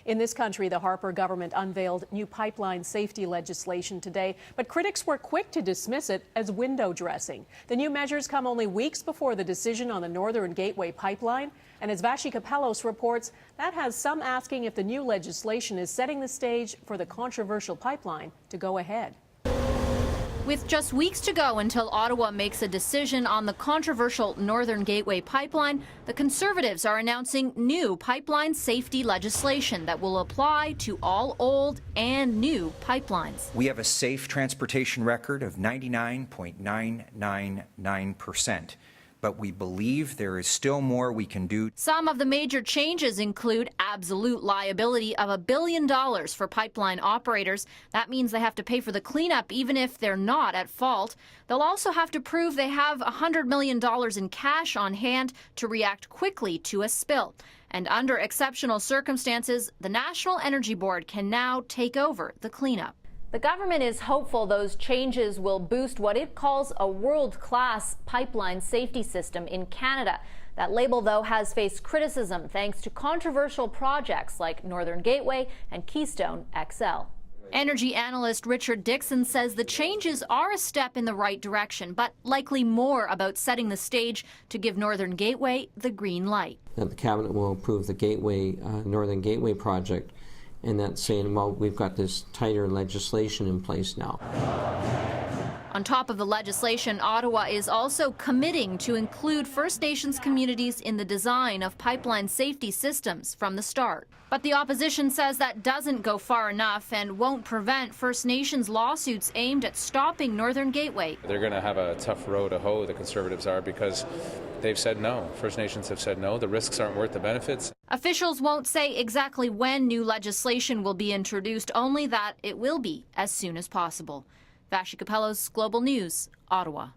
In this country, the Harper government unveiled new pipeline safety legislation today, but critics were quick to dismiss it as window dressing. The new measures come only weeks before the decision on the Northern Gateway pipeline. And as Vassy Kapelos reports, that has some asking if the new legislation is setting the stage for the controversial pipeline to go ahead. With just weeks to go until Ottawa makes a decision on the controversial Northern Gateway pipeline, the Conservatives are announcing new pipeline safety legislation that will apply to all old and new pipelines. We have a safe transportation record of 99.999%. But we believe there is still more we can do. Some of the major changes include absolute liability of $1 billion for pipeline operators. That means they have to pay for the cleanup even if they're not at fault. They'll also have to prove they have $100 million in cash on hand to react quickly to a spill. And under exceptional circumstances, the National Energy Board can now take over the cleanup. The government is hopeful those changes will boost what it calls a world-class pipeline safety system in Canada. That label, though, has faced criticism thanks to controversial projects like Northern Gateway and Keystone XL. Energy analyst Richard Dixon says the changes are a step in the right direction, but likely more about setting the stage to give Northern Gateway the green light. That the Cabinet will approve the Northern Gateway project, and that's saying, well, we've got this tighter legislation in place now. On top of the legislation, Ottawa is also committing to include First Nations communities in the design of pipeline safety systems from the start. But the opposition says that doesn't go far enough and won't prevent First Nations lawsuits aimed at stopping Northern Gateway. They're going to have a tough row to hoe, the Conservatives are, because they've said no. First Nations have said no. The risks aren't worth the benefits. Officials won't say exactly when new legislation will be introduced, only that it will be as soon as possible. Vassy Kapelos, Global News, Ottawa.